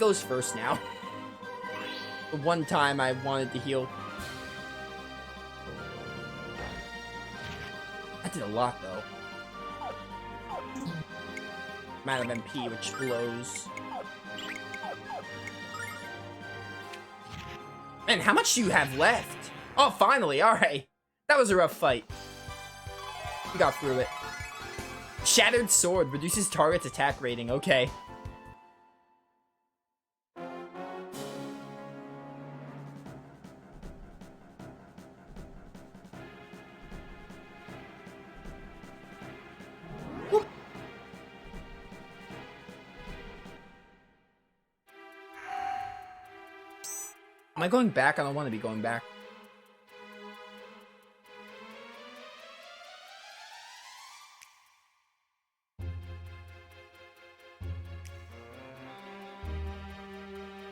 goes first now. The one time I wanted to heal. That did a lot, though. Amount of MP, which blows. Man, how much do you have left? Oh, finally, alright. That was a rough fight. We got through it. Shattered Sword reduces target's attack rating. Okay. Whoop. Am I going back? I don't want to be going back.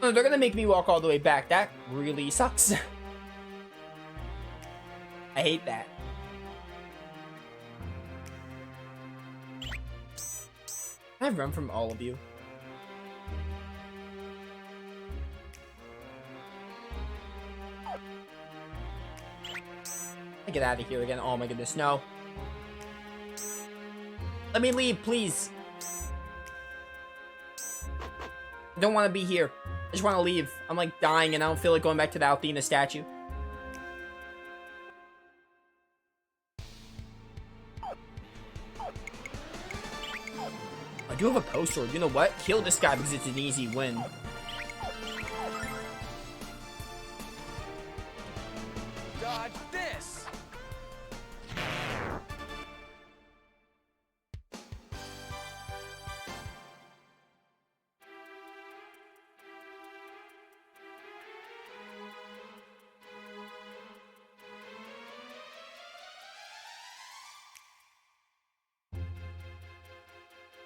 Oh, they're gonna make me walk all the way back. That really sucks. I hate that. Can I run from all of you? I get out of here again. Oh my goodness, no. Let me leave, please. I don't want to be here. I just want to leave. I'm like dying and I don't feel like going back to the Althena statue. I do have a post sword. You know what? Kill this guy because it's an easy win. Dodge this.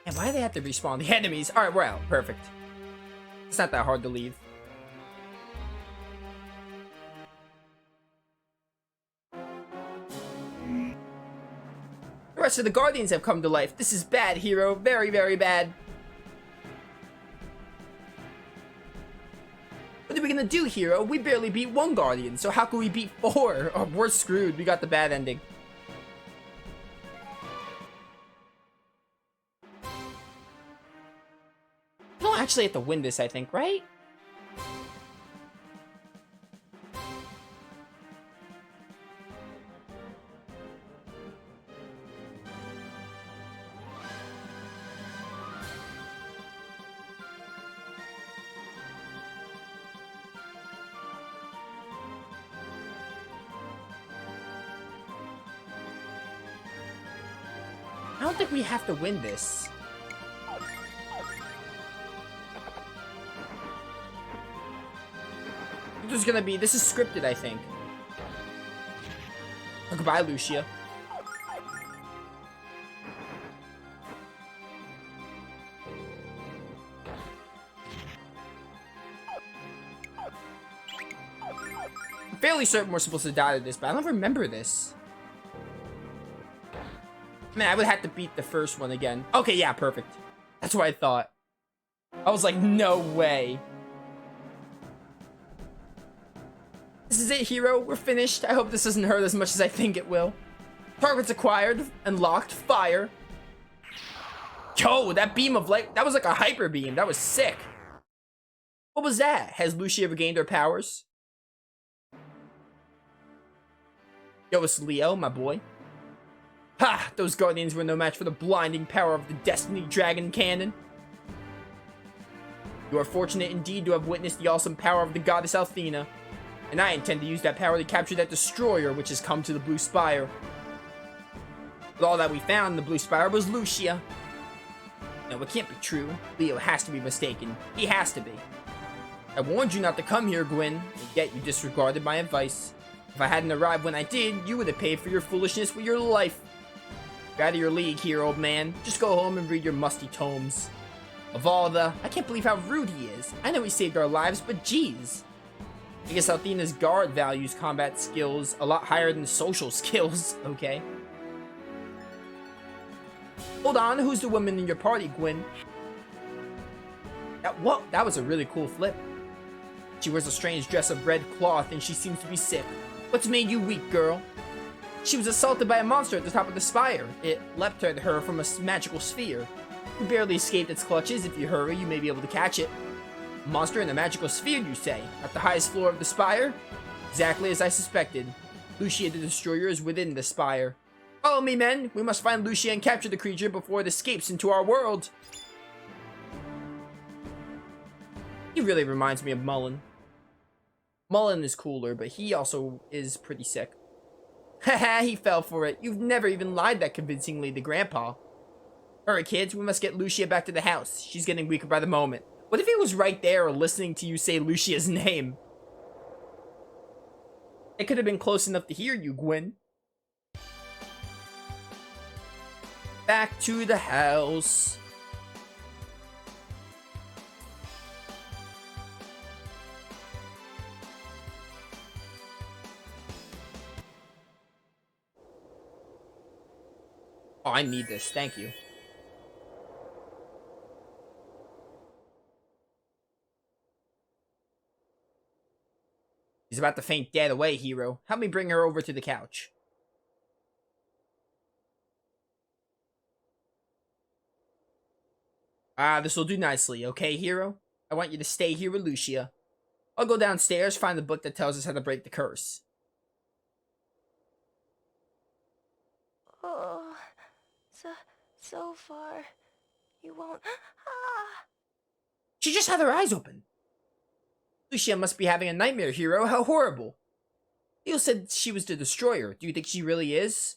And why do they have to respawn the enemies? Alright, we're out. Perfect. It's not that hard to leave. The rest of the Guardians have come to life. This is bad, hero. Very, very bad. What are we gonna do, hero? We barely beat one Guardian, so how can we beat 4? Oh, we're screwed. We got the bad ending. We don't actually have to win this, I think, right? I don't think we have to win this. There's gonna be, this is scripted, I think. Oh, goodbye, Lucia. I'm fairly certain we're supposed to die to this, but I don't remember this. Man, I would have to beat the first one again. Okay, yeah, perfect. That's what I thought. I was like, no way. This is it, hero. We're finished. I hope this doesn't hurt as much as I think it will. Targets acquired and locked. Fire. Yo, that beam of light. That was like a hyper beam. That was sick. What was that? Has Lucia regained her powers? Yo, it's Leo, my boy. Ha! Those Guardians were no match for the blinding power of the Destiny Dragon Cannon. You are fortunate indeed to have witnessed the awesome power of the goddess Althena. And I intend to use that power to capture that destroyer which has come to the Blue Spire. But all that we found in the Blue Spire was Lucia. No, it can't be true. Leo has to be mistaken. He has to be. I warned you not to come here, Gwen, and yet you disregarded my advice. If I hadn't arrived when I did, you would have paid for your foolishness with your life. You're out of your league here, old man. Just go home and read your musty tomes. Of all the... I can't believe how rude he is. I know he saved our lives, but geez. I guess Althena's guard values combat skills a lot higher than social skills, okay? Hold on, who's the woman in your party, Gwen? That was a really cool flip. She wears a strange dress of red cloth and she seems to be sick. What's made you weak, girl? She was assaulted by a monster at the top of the spire. It leapt at her from a magical sphere. You barely escaped its clutches. If you hurry, you may be able to catch it. A monster in a magical sphere, you say? At the highest floor of the spire? Exactly as I suspected. Lucia the Destroyer is within the spire. Follow me, men. We must find Lucia and capture the creature before it escapes into our world. He really reminds me of Mullen. Mullen is cooler, but he also is pretty sick. Haha, he fell for it. You've never even lied that convincingly to Grandpa. Alright, kids, we must get Lucia back to the house. She's getting weaker by the moment. What if he was right there listening to you say Lucia's name? It could have been close enough to hear you, Gwen. Back to the house. Oh, I need this. Thank you. He's about to faint dead away, hero. Help me bring her over to the couch. This will do nicely, okay, hero? I want you to stay here with Lucia. I'll go downstairs, find the book that tells us how to break the curse. Oh, so far. You won't. Ah! She just had her eyes open. Lucia must be having a nightmare, hero. How horrible. Theo said she was the Destroyer. Do you think she really is?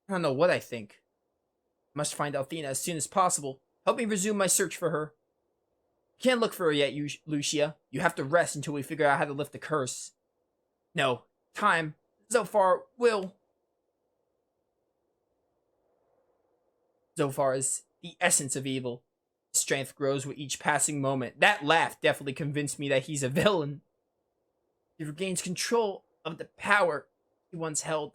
I don't know what I think. I must find Althena as soon as possible. Help me resume my search for her. You can't look for her yet, Lucia. You have to rest until we figure out how to lift the curse. No. Time. Zophar will. Zophar is the essence of evil. His strength grows with each passing moment. That laugh definitely convinced me that he's a villain. He regains control of the power he once held.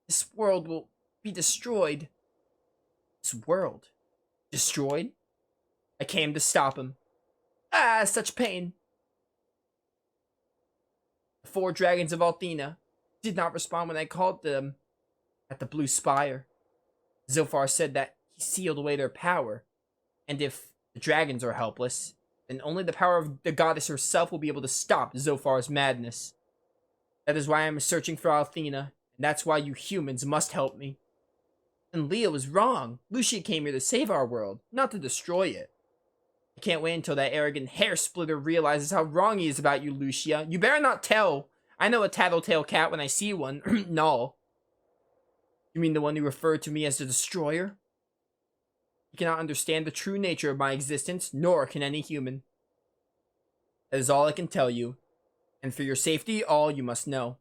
This world will be destroyed. This world? Destroyed? I came to stop him. Ah, such pain. The 4 dragons of Althena did not respond when I called them at the Blue Spire. Zophar said that he sealed away their power, and if the dragons are helpless, then only the power of the goddess herself will be able to stop Zophar's madness. That is why I am searching for Althena, and that's why you humans must help me. And Leah was wrong. Lucia came here to save our world, not to destroy it. I can't wait until that arrogant hair splitter realizes how wrong he is about you, Lucia. You better not tell. I know a tattletale cat when I see one. No. You mean the one who referred to me as the Destroyer? You cannot understand the true nature of my existence, nor can any human. That is all I can tell you. And for your safety, all you must know.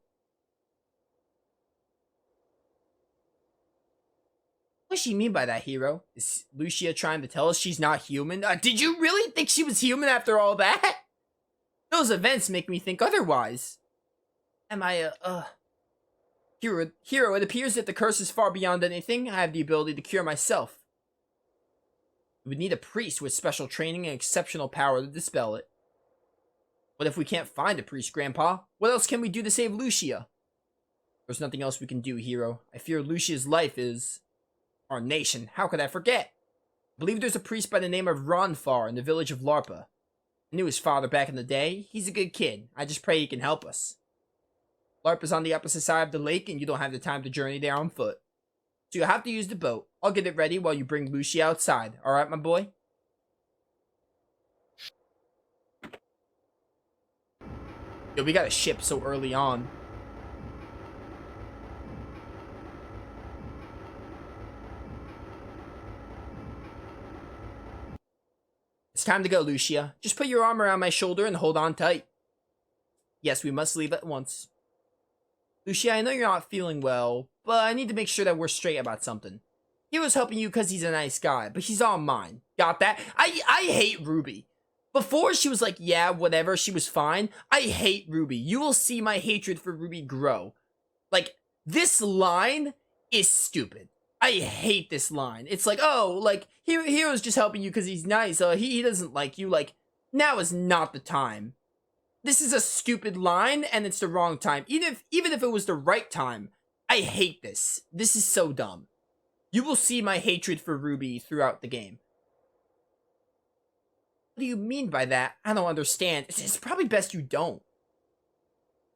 What does she mean by that, hero? Is Lucia trying to tell us she's not human? Did you really think she was human after all that? Those events make me think otherwise. Am I Hero, it appears that the curse is far beyond anything I have the ability to cure myself. We would need a priest with special training and exceptional power to dispel it. What if we can't find a priest, Grandpa? What else can we do to save Lucia? There's nothing else we can do, hero. I fear Lucia's life is our nation. How could I forget? I believe there's a priest by the name of Ronfar in the village of Larpa. I knew his father back in the day. He's a good kid. I just pray he can help us. Larpa's on the opposite side of the lake, and you don't have the time to journey there on foot. So you'll have to use the boat. I'll get it ready while you bring Lucia outside. Alright, my boy? Yo, we got a ship so early on. It's time to go, Lucia. Just put your arm around my shoulder and hold on tight. Yes, we must leave at once. Lucia, I know you're not feeling well, but I need to make sure that we're straight about something. He was helping you because he's a nice guy, but he's all mine. Got that? I hate Ruby. Before she was like, yeah, whatever, she was fine. I hate Ruby. You will see my hatred for Ruby grow. Like, this line is stupid. I hate this line. It's like, oh, like, Hero's just helping you because he's nice. He doesn't like you. Like, Now is not the time. This is a stupid line, and it's the wrong time. Even if it was the right time, I hate this. This is so dumb. You will see my hatred for Ruby throughout the game. What do you mean by that? I don't understand. It's probably best you don't.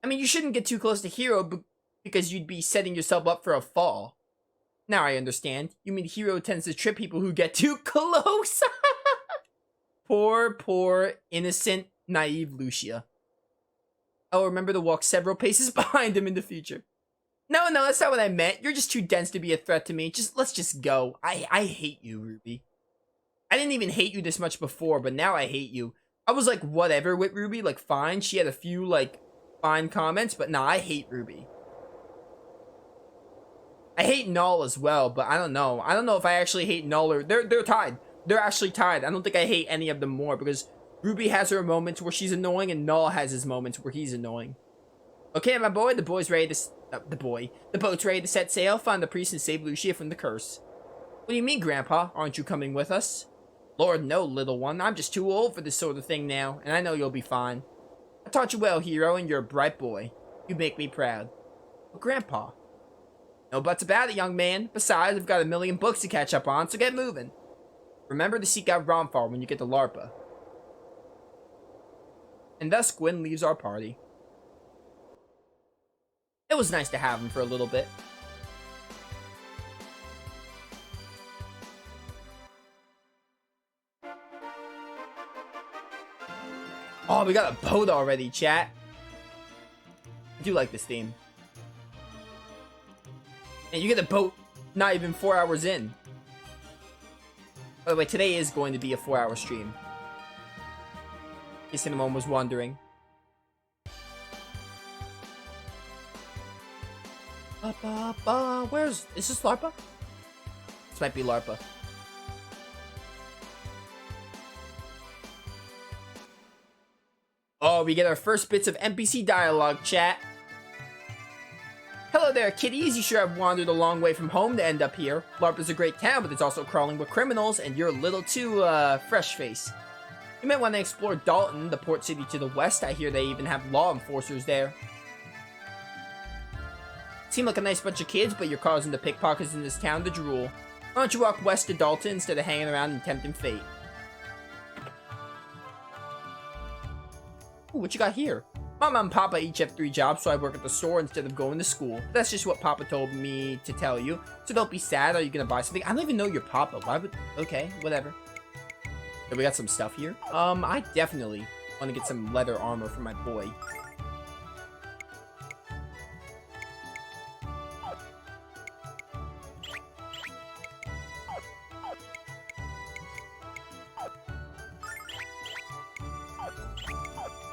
I mean, you shouldn't get too close to Hero because you'd be setting yourself up for a fall. Now I understand. You mean Hero tends to trip people who get too close? Poor, innocent, naive Lucia. I'll remember to walk several paces behind him in the future. No, that's not what I meant. You're just too dense to be a threat to me. Let's just go. I hate you, Ruby. I didn't even hate you this much before, but now I hate you. I was like, whatever with Ruby, like, fine. She had a few, like, fine comments, but nah, I hate Ruby. I hate Null as well, but I don't know. I don't know if I actually hate Null or... They're tied. They're actually tied. I don't think I hate any of them more, because Ruby has her moments where she's annoying, and Null has his moments where he's annoying. Okay, my boy, the boat's ready to set sail, find the priest, and save Lucia from the curse. What do you mean, Grandpa? Aren't you coming with us? Lord, no, little one. I'm just too old for this sort of thing now, and I know you'll be fine. I taught you well, Hero, and you're a bright boy. You make me proud. But Grandpa... No buts about it, young man. Besides, I've got a million books to catch up on, so get moving. Remember to seek out Romfar when you get to Larpa. And thus, Gwyn leaves our party. It was nice to have him for a little bit. Oh, we got a boat already, chat. I do like this theme. And you get a boat not even 4 hours in. By the way, today is going to be a 4-hour stream. In case anyone was wondering. Is this Larpa? This might be Larpa. Oh, we get our first bits of NPC dialogue, chat. Hello there, kiddies. You sure have wandered a long way from home to end up here. Larpa's a great town, but it's also crawling with criminals, and you're a little too, fresh-faced. You might want to explore Dalton, the port city to the west. I hear they even have law enforcers there. Seem like a nice bunch of kids, but you're causing the pickpockets in this town to drool. Why don't you walk west to Dalton instead of hanging around and tempting fate? Ooh, what you got here? Mama and Papa each have 3 jobs, so I work at the store instead of going to school. That's just what Papa told me to tell you. So don't be sad. Are you gonna buy something? I don't even know your Papa. Why would... Okay, whatever. So we got some stuff here. I definitely want to get some leather armor for my boy.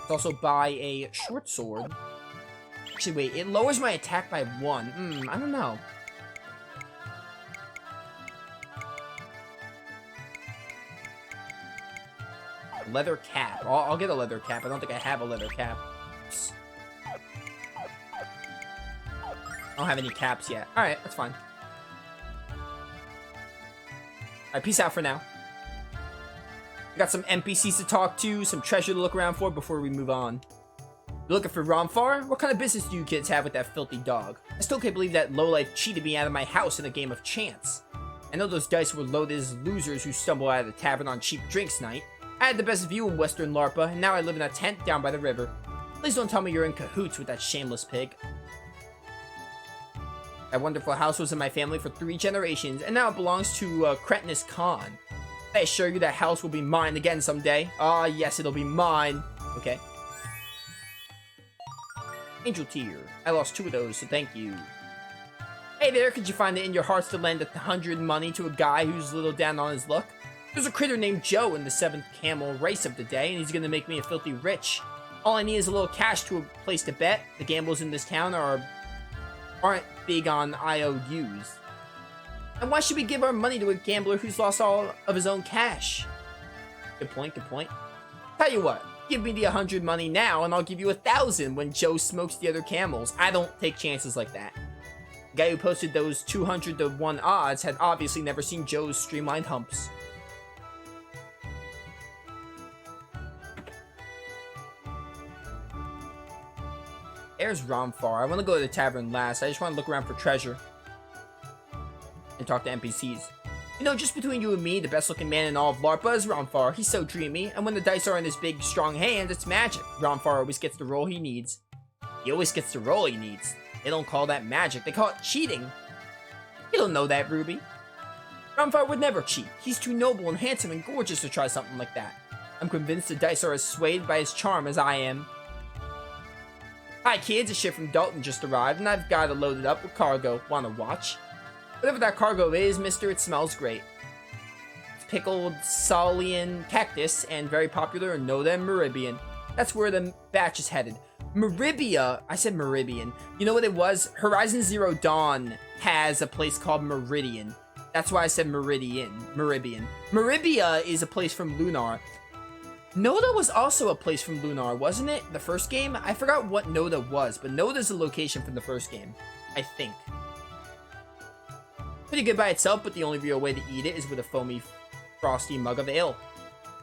Also buy a short sword. Actually, wait, it lowers my attack by 1. I don't know. Leather cap. I'll get a leather cap. I don't think I have a leather cap. Oops. I don't have any caps yet. Alright, that's fine. Alright, peace out for now. We got some NPCs to talk to, some treasure to look around for before we move on. You're looking for Romfar? What kind of business do you kids have with that filthy dog? I still can't believe that lowlife cheated me out of my house in a game of chance. I know those dice were loaded as losers who stumble out of the tavern on cheap drinks night. I had the best view in Western Larpa, and now I live in a tent down by the river. Please don't tell me you're in cahoots with that shameless pig. That wonderful house was in my family for 3 generations, and now it belongs to Cretinus Khan. I assure you that house will be mine again someday. Ah, yes, it'll be mine. Okay. Angel Tear. I lost 2 of those, so thank you. Hey there, could you find it in your hearts to lend 100 money to a guy who's a little down on his luck? There's a critter named Joe in the 7th camel race of the day, and he's gonna make me a filthy rich. All I need is a little cash to a place to bet. The gambles in this town aren't big on IOUs. And why should we give our money to a gambler who's lost all of his own cash? Good point, good point. Tell you what, give me the 100 money now and I'll give you 1,000 when Joe smokes the other camels. I don't take chances like that. The guy who posted those 200 to 1 odds had obviously never seen Joe's streamlined humps. There's Romfar. I want to go to the tavern last. I just want to look around for treasure. And talk to NPCs. You know, just between you and me, the best looking man in all of LARPA is Romfar. He's so dreamy, and when the dice are in his big, strong hands, it's magic. Romfar always gets the roll he needs. He always gets the roll he needs. They don't call that magic, they call it cheating. You don't know that, Ruby. Romfar would never cheat. He's too noble and handsome and gorgeous to try something like that. I'm convinced the dice are as swayed by his charm as I am. Hi kids, a ship from Dalton just arrived, and I've got it loaded up with cargo. Wanna watch? Whatever that cargo is, mister, it smells great. It's pickled Saulian cactus and very popular in Noda and Meribian. That's where the batch is headed. Meribia, I said Meribian. You know what it was? Horizon Zero Dawn has a place called Meridian. That's why I said Meribian. Meribia is a place from Lunar. Noda was also a place from Lunar, wasn't it? The first game? I forgot what Noda was, but Noda's a location from the first game. I think. Pretty good by itself, but the only real way to eat it is with a foamy, frosty mug of ale.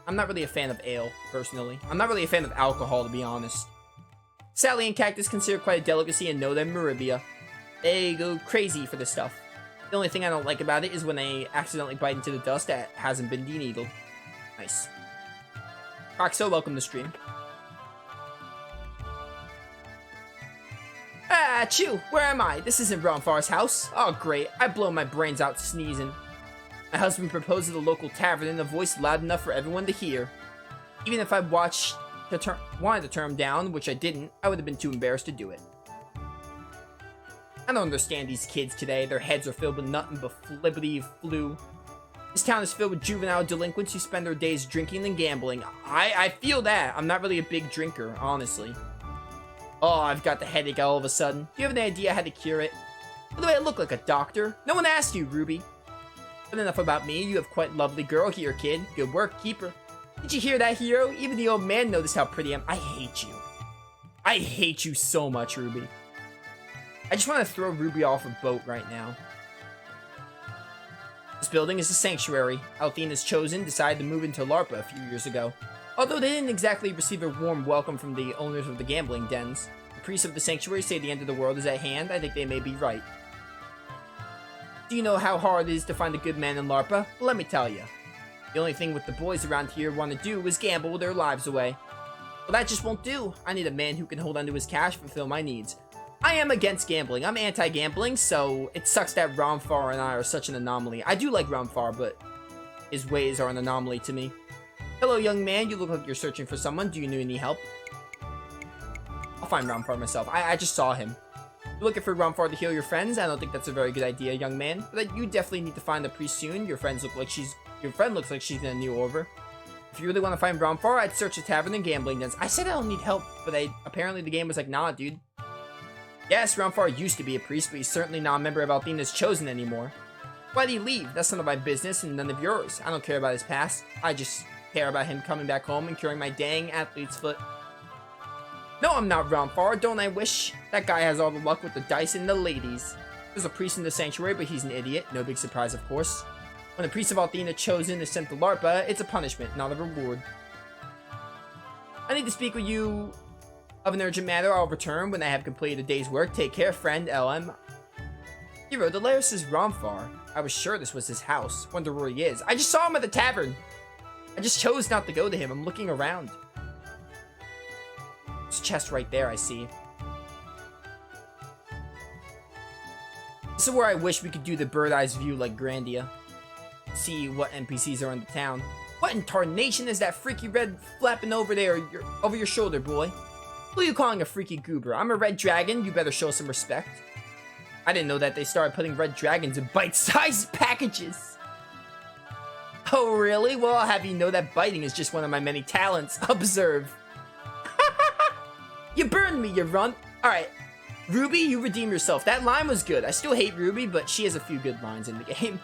I'm not really a fan of ale, personally. I'm not really a fan of alcohol, to be honest. Sally and Cactus consider quite a delicacy in Noda and Meribia. They go crazy for this stuff. The only thing I don't like about it is when they accidentally bite into the dust that hasn't been deneedled. Nice. Roxo, welcome to stream. Ah, Chew, where am I? This isn't Romfar's house. Oh, great. I blow my brains out sneezing. My husband proposed at a local tavern in a voice loud enough for everyone to hear. Even if I wanted to turn him down, which I didn't, I would have been too embarrassed to do it. I don't understand these kids today. Their heads are filled with nothing but flippity flu. This town is filled with juvenile delinquents who spend their days drinking and gambling. I feel that. I'm not really a big drinker, honestly. Oh, I've got the headache all of a sudden. Do you have any idea how to cure it? By the way, I look like a doctor. No one asked you, Ruby. But enough about me. You have quite a lovely girl here, kid. Good work, keep her. Did you hear that, hero? Even the old man noticed how pretty I am. I hate you. I hate you so much, Ruby. I just want to throw Ruby off a boat right now. This building is a sanctuary. Althena's Chosen decided to move into LARPA a few years ago. Although they didn't exactly receive a warm welcome from the owners of the gambling dens. The priests of the sanctuary say the end of the world is at hand. I think they may be right. Do you know how hard it is to find a good man in LARPA? Well, let me tell you. The only thing what the boys around here want to do is gamble their lives away. Well, that just won't do. I need a man who can hold onto his cash and fulfill my needs. I am against gambling. I'm anti-gambling, so it sucks that Romfar and I are such an anomaly. I do like Romfar, but his ways are an anomaly to me. Hello, young man. You look like you're searching for someone. Do you need any help? I'll find Romfar myself. I just saw him. You're looking for Romfar to heal your friends? I don't think that's a very good idea, young man. But you definitely need to find the priest soon. Your friend looks like she's in a new over. If you really want to find Romfar, I'd search a tavern and gambling dens. I said I don't need help, but apparently the game was like, nah, dude. Yes, Romfar used to be a priest, but he's certainly not a member of Althena's Chosen anymore. Why'd he leave? That's none of my business and none of yours. I don't care about his past. I just care about him coming back home and curing my dang athlete's foot. No, I'm not Romfar. Don't I wish? That guy has all the luck with the dice and the ladies. There's a priest in the sanctuary, but he's an idiot. No big surprise, of course. When a priest of Althena Chosen is sent to LARPA, it's a punishment, not a reward. I need to speak with you of an urgent matter. I'll return when I have completed a day's work. Take care, friend, LM. Hero, the lair says Romfar. I was sure this was his house. Wonder where he is. I just saw him at the tavern. I just chose not to go to him. I'm looking around. There's a chest right there, I see. This is where I wish we could do the bird-eyes view like Grandia. See what NPCs are in the town. What in tarnation is that freaky red flapping over there, over your shoulder, boy? Who are you calling a freaky goober? I'm a red dragon. You better show some respect. I didn't know that they started putting red dragons in bite-sized packages. Oh, really? Well, I'll have you know that biting is just one of my many talents. Observe. You burned me, you runt. Alright. Ruby, you redeem yourself. That line was good. I still hate Ruby, but she has a few good lines in the game.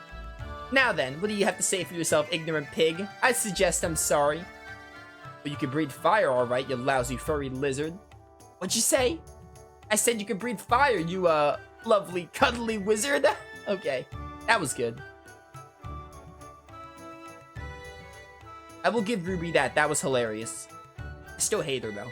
Now then, what do you have to say for yourself, ignorant pig? I suggest I'm sorry. Well, you can breathe fire, alright, you lousy furry lizard. What'd you say? I said you could breathe fire, you, lovely, cuddly wizard. Okay, that was good. I will give Ruby that. That was hilarious. I still hate her, though.